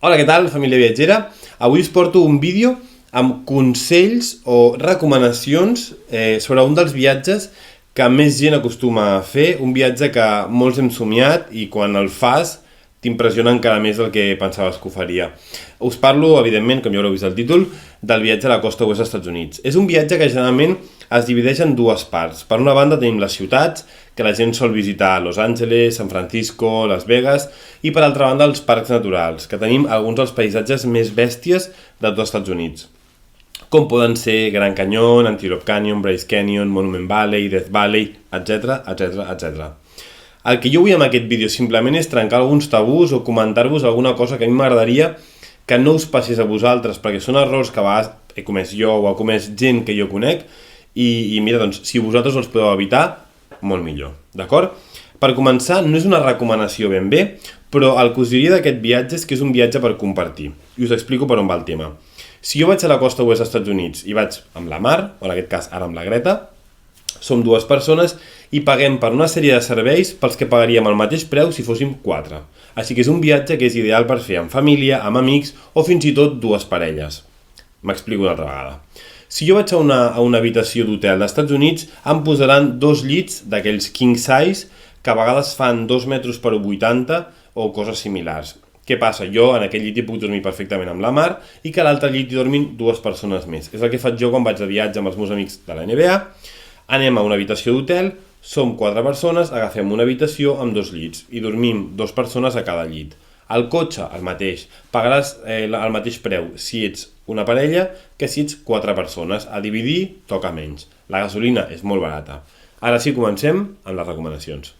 Hola, què tal, família viatgera? Avui us porto un vídeo amb consells o recomanacions sobre un dels viatges que més gent acostuma a fer, un viatge que molts hem somiat i quan el fas t'impressiona encara més del que pensaves que ho faria. Us parlo, evidentment, com ja haureu vist el títol, del viatge a la costa oest dels Estats Units. És un viatge que generalment es divideix en dues parts. Per una banda tenim les ciutats, que la gent sol visitar Los Angeles, San Francisco, Las Vegas, i per altra banda els parcs naturals, que tenim alguns dels paisatges més bèsties de tots els Estats Units, com poden ser Grand Canyon, Antelope Canyon, Bryce Canyon, Monument Valley, Death Valley, etc, etc, etc. El que jo vull amb aquest vídeo simplement és trencar alguns tabús o comentar-vos alguna cosa que a mi m'agradaria que no us passés a vosaltres, perquè són errors que a vegades he comès jo o ha comès gent que jo conec i mira, doncs, si vosaltres els podeu evitar, molt millor, d'acord? Per començar, no és una recomanació ben bé, però el que us diria d'aquest viatge és que és un viatge per compartir. I us explico per on va el tema. Si jo vaig a la costa oest dels Estats Units i vaig amb la Mar, o en aquest cas ara amb la Greta, som dues persones i paguem per una sèrie de serveis pels que pagaríem el mateix preu si fóssim 4. Així que és un viatge que és ideal per fer amb família, amb amics o fins i tot dues parelles. M'explico una altra vegada. Si jo vaig a una habitació d'hotel dels Estats Units, em posaran 2 llits d'aquells king size que a vegades fan 2 metres per 80 o coses similars. Què passa? Jo en aquell llit hi puc dormir perfectament amb la Mar i que a l'altre llit hi dormin 2 persones més. És el que faig jo quan vaig de viatge amb els meus amics de la NBA. Anem a una habitació d'hotel, som 4 persones, agafem una habitació amb 2 llits i dormim 2 persones a cada llit. El cotxe, el mateix. Pagaràs el mateix preu si ets una parella que si ets 4 persones. A dividir toca menys. La gasolina és molt barata. Ara sí, comencem amb les recomanacions.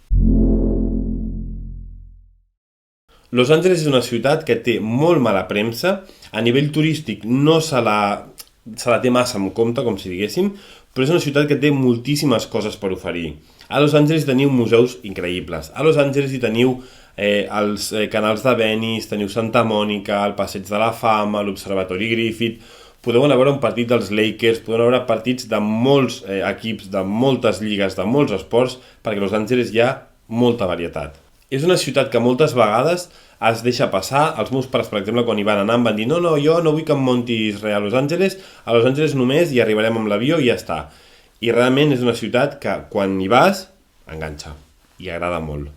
Los Angeles és una ciutat que té molt mala premsa. A nivell turístic no se la té massa en compte, com si diguéssim, però és una ciutat que té moltíssimes coses per oferir. A Los Angeles teniu museus increïbles. A Los Angeles hi teniu els canals de Venice, teniu Santa Mònica, el Passeig de la Fama, l'Observatori Griffith. Podeu anar a veure un partit dels Lakers, podeu anar a veure partits de molts equips, de moltes lligues, de molts esports, perquè a Los Angeles hi ha molta varietat. És una ciutat que moltes vegades es deixa passar. Els meus pares, per exemple, quan hi van anar em van dir no, jo no vull que em montis res a Los Angeles només hi arribarem amb l'avió i ja està. I realment és una ciutat que quan hi vas, enganxa i agrada molt.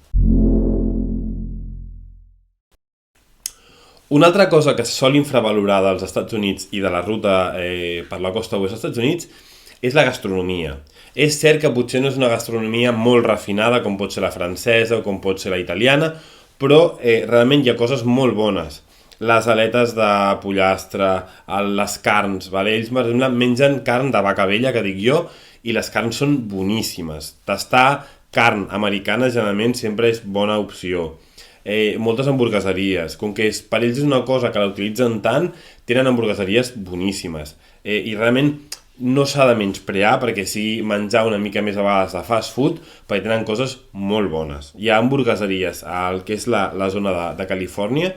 Una altra cosa que se sol infravalorar dels Estats Units i de la ruta per la costa oest dels Estats Units és la gastronomia. És cert que potser no és una gastronomia molt refinada com pot ser la francesa o com pot ser la italiana, però realment hi ha coses molt bones. Les aletes de pollastre, les carns, vale? Ells mengen carn de vaca vella, que dic jo, i les carns són boníssimes. Tastar carn americana generalment sempre és bona opció. Moltes hamburgueseries, com que per ells és una cosa que la utilitzen tant, tenen hamburgueseries boníssimes. I realment no s'ha de menysprear perquè sigui menjar una mica més a vegades de fast food, perquè tenen coses molt bones. Hi ha hamburgueseries al que és la zona de Califòrnia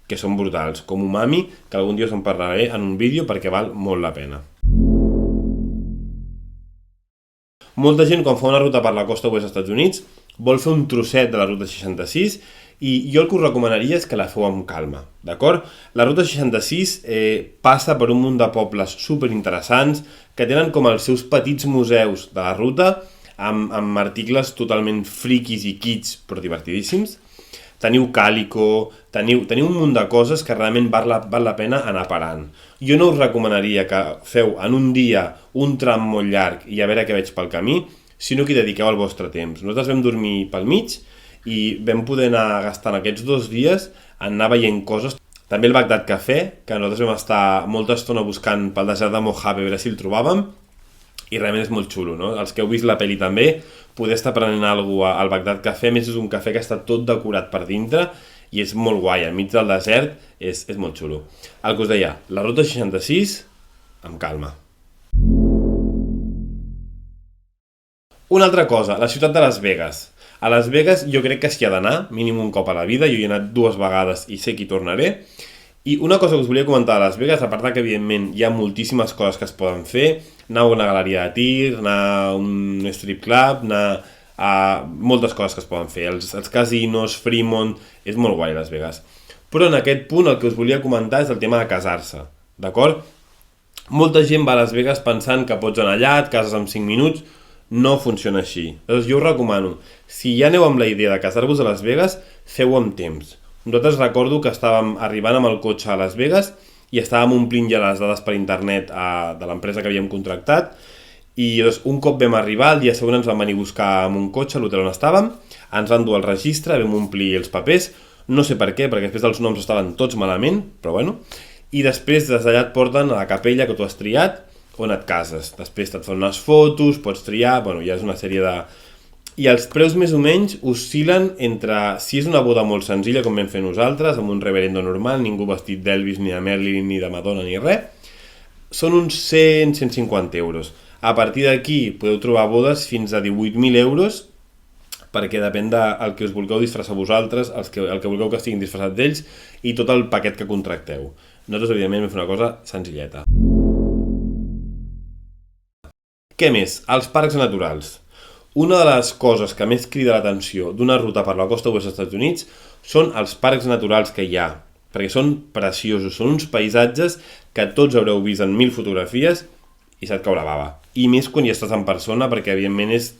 que són brutals, com Umami, que algun dia us en parlaré en un vídeo perquè val molt la pena. Molta gent quan fa una ruta per la costa oest dels Estats Units vol fer un trosset de la ruta 66 i jo el que us recomanaria és que la feu amb calma, d'acord? La ruta 66 passa per un munt de pobles superinteressants que tenen com els seus petits museus de la ruta amb articles totalment friquis i kits però divertidíssims. Teniu Calico, teniu un munt de coses que realment val la pena anar parant. Jo no us recomanaria que feu en un dia un tram molt llarg i a veure què veig pel camí, sinó que hi dediqueu el vostre temps. Nosaltres vam dormir pel mig i vam poder anar gastant aquests 2 dies en anar veient coses. També el Bagdad Café, que nosaltres vam estar molta estona buscant pel desert de Mojave a veure si el trobàvem, i realment és molt xulo, no? Els que heu vist la pel·li també, poder estar prenent alguna cosa al Bagdad Café, més és un cafè que està tot decorat per dintre i és molt guai, enmig del desert, és molt xulo. El que us deia, la ruta 66, amb calma. Una altra cosa, la ciutat de Las Vegas. A Las Vegas jo crec que s'hi ha d'anar, mínim un cop a la vida, jo hi he anat 2 vegades i sé que hi tornaré. I una cosa que us volia comentar de Las Vegas, a part que evidentment hi ha moltíssimes coses que es poden fer, anar a una galeria de tir, anar a un strip club, anar a moltes coses que es poden fer, els casinos, Fremont, és molt guai Las Vegas. Però en aquest punt el que us volia comentar és el tema de casar-se, d'acord? Molta gent va a Las Vegas pensant que pots anar allà, et cases en 5 minuts, no funciona així. Llavors jo us recomano, si ja aneu amb la idea de casar-vos a Las Vegas, feu-ho amb temps. Nosaltres recordo que estàvem arribant amb el cotxe a Las Vegas i estàvem omplint ja les dades per internet de l'empresa que havíem contractat i doncs, un cop vam arribar, el dia següent ens van venir a buscar amb un cotxe a l'hotel on estàvem, ens van dur al registre, vam omplir els papers, no sé per què, perquè després els noms estaven tots malament, però bueno, i després des d'allà et porten a la capella que tu has triat, on et cases. Després et fan unes fotos, pots triar, bueno, ja és una sèrie de... I els preus més o menys oscil·len entre, si és una boda molt senzilla com vam fer nosaltres, amb un reverendo normal, ningú vestit d'Elvis, ni de Merlin, ni de Madonna, ni res, són uns 100-150 euros. A partir d'aquí podeu trobar bodes fins a 18.000 euros, perquè depèn del que us vulgueu disfressar vosaltres, el que vulgueu que estiguin disfressats d'ells, i tot el paquet que contracteu. Nosaltres, evidentment, vam fer una cosa senzilleta. Què més? Els parcs naturals. Una de les coses que més crida l'atenció d'una ruta per la costa oest dels Estats Units són els parcs naturals que hi ha, perquè són preciosos, són uns paisatges que tots haureu vist en 1000 fotografies i se't cau la bava. I més quan hi estàs en persona, perquè evidentment és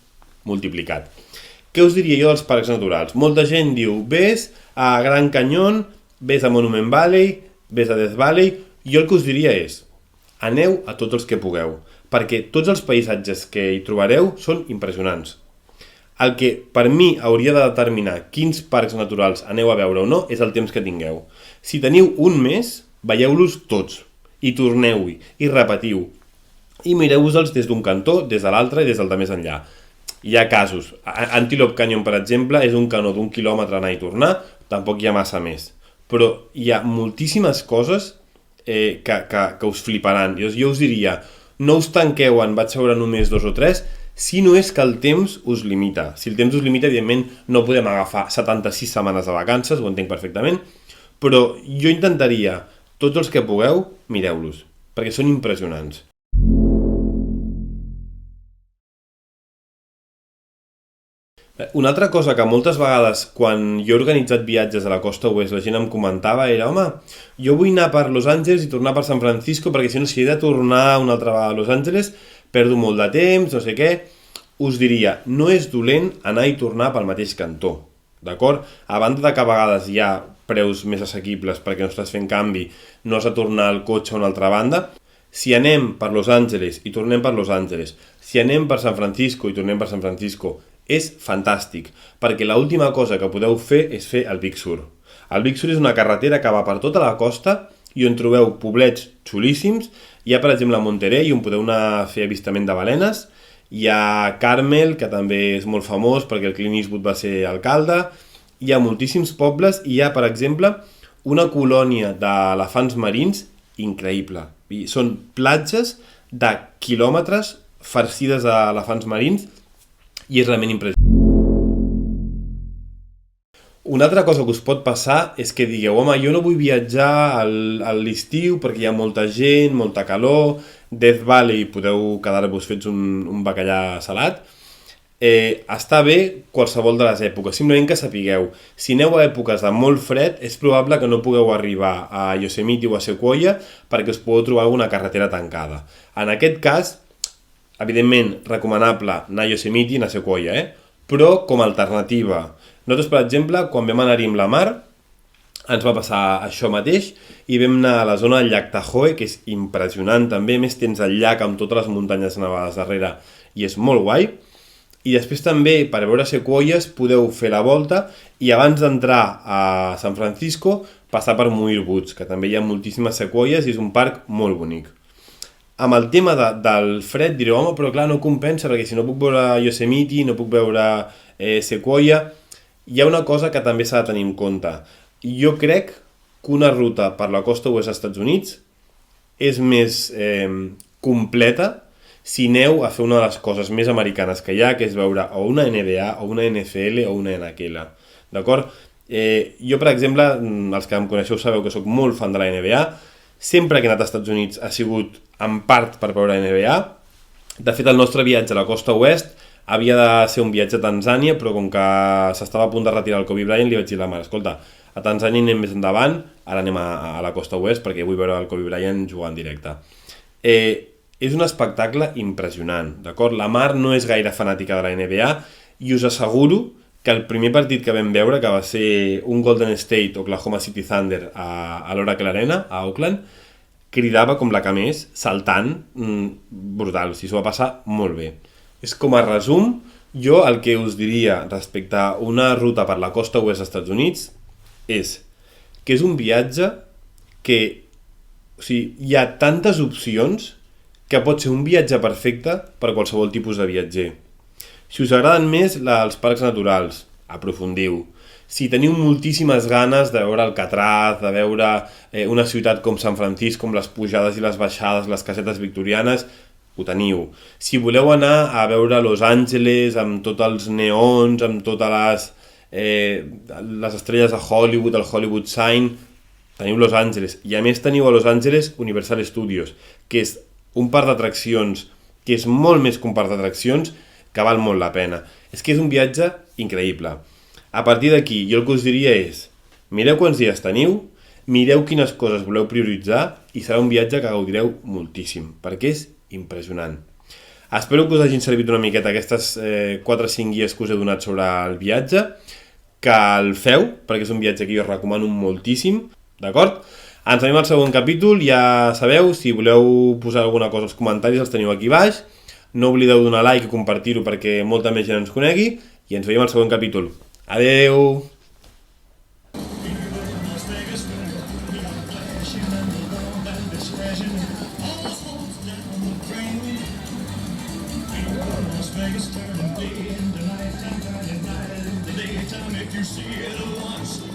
multiplicat. Què us diria jo dels parcs naturals? Molta gent diu, vés a Gran Canyon, vés a Monument Valley, vés a Death Valley. Jo el que us diria és, aneu a tots els que pugueu, perquè tots els paisatges que hi trobareu són impressionants. El que per mi hauria de determinar quins parcs naturals aneu a veure o no és el temps que tingueu. Si teniu un mes, veieu-los tots, i torneu-hi, i repetiu, i mireu-vos-els des d'un cantó, des de l'altre i des del de més enllà. Hi ha casos. Antelope Canyon, per exemple, és un canó d'1 quilòmetre anar i tornar, tampoc hi ha massa més. Però hi ha moltíssimes coses que us fliparan. Jo us diria, no us tanqueu en vaig veure només 2 o 3, si no és que el temps us limita. Si el temps us limita, evidentment, no podem agafar 76 setmanes de vacances, ho entenc perfectament, però jo intentaria, tots els que pugueu, mireu-los, perquè són impressionants. Una altra cosa que moltes vegades quan jo he organitzat viatges a la costa oest la gent em comentava era, home, jo vull anar per Los Angeles i tornar per San Francisco perquè si no, si he de tornar una altra vegada a Los Angeles perdo molt de temps, no sé què. Us diria, no és dolent anar i tornar pel mateix cantó, d'acord? A banda de que a vegades hi ha preus més assequibles perquè no estàs fent canvi, no has de tornar al cotxe a una altra banda. Si anem per Los Angeles i tornem per Los Angeles, si anem per San Francisco i tornem per San Francisco, és fantàstic, perquè l'última cosa que podeu fer és fer el Big Sur. El Big Sur és una carretera que va per tota la costa i on trobeu poblets xulíssims. Hi ha, per exemple, Monterey, on podeu anar a fer avistament de balenes. Hi ha Carmel, que també és molt famós perquè el Clint Eastwood va ser alcalde. Hi ha moltíssims pobles i hi ha, per exemple, una colònia d'elefants marins increïble. I són platges de quilòmetres farcides d'elefants marins i és realment impressionant. Una altra cosa que us pot passar és que digueu, home, jo no vull viatjar a l'estiu perquè hi ha molta gent, molta calor, Death Valley podeu quedar-vos fets un bacallà salat. Està bé qualsevol de les èpoques, simplement que sapigueu, si aneu a èpoques de molt fred és probable que no pugueu arribar a Yosemite o a Sequoia perquè us podeu trobar alguna carretera tancada. En aquest cas, evidentment, recomanable anar a Yosemite i anar a Sequoia, però com a alternativa. Nosaltres, per exemple, quan vam anar-hi amb la mar, ens va passar això mateix i vam anar a la zona del llac Tahoe, que és impressionant també, més tens el llac amb totes les muntanyes nevades darrere i és molt guai. I després també, per veure sequoies, podeu fer la volta i abans d'entrar a San Francisco, passar per Muir Woods, que també hi ha moltíssimes sequoies i és un parc molt bonic. Amb el tema del fred direu, home, però clar, no compensa, perquè si no puc veure Yosemite, no puc veure Sequoia, hi ha una cosa que també s'ha de tenir en compte. Jo crec que una ruta per la costa oest dels Estats Units és més completa si aneu a fer una de les coses més americanes que hi ha, que és veure o una NBA, o una NFL, o una NHL. D'acord? Jo, per exemple, els que em coneixeu sabeu que sóc molt fan de la NBA. Sempre que he anat als Estats Units ha sigut en part per veure NBA. De fet, el nostre viatge a la costa oest havia de ser un viatge a Tanzània, però com que s'estava a punt de retirar el Kobe Bryant, li vaig dir a la mare, escolta, a Tanzània anem més endavant, ara anem a la costa oest perquè vull veure el Kobe Bryant jugar en directe. És un espectacle impressionant, d'acord? La Mar no és gaire fanàtica de la NBA i us asseguro que el primer partit que vam veure, que va ser un Golden State Oklahoma City Thunder a l'Oracle Arena, a Oakland, cridava com la que més, saltant, brutal, o sigui, s'ho va passar molt bé. És com a resum, jo el que us diria respecte a una ruta per la costa oest dels Estats Units és que és un viatge que, o sigui, hi ha tantes opcions que pot ser un viatge perfecte per qualsevol tipus de viatger. Si us agraden més els parcs naturals, aprofundiu. Si teniu moltíssimes ganes de veure Alcatraz, de veure una ciutat com San Francisco, amb les pujades i les baixades, les casetes victorianes, ho teniu. Si voleu anar a veure Los Angeles amb tots els neons, amb totes les estrelles de Hollywood, el Hollywood Sign, teniu Los Angeles. I a més teniu a Los Angeles Universal Studios, que és un parc d'atraccions, que és molt més que un parc d'atraccions, que val molt la pena. És que és un viatge increïble. A partir d'aquí, jo el que us diria és, mireu quants dies teniu, mireu quines coses voleu prioritzar i serà un viatge que gaudireu moltíssim, perquè és impressionant. Espero que us hagin servit una miqueta aquestes 4 o 5 guies que us he donat sobre el viatge, que el feu, perquè és un viatge que jo recomano moltíssim, d'acord? Ens veiem al següent capítol, ja sabeu, si voleu posar alguna cosa als comentaris els teniu aquí baix. No oblideu donar like i compartir-ho perquè molta més gent ens conegui i ens veiem al següent capítol. Adeu! Vegas turning day into night, and night, the daytime if you see it once.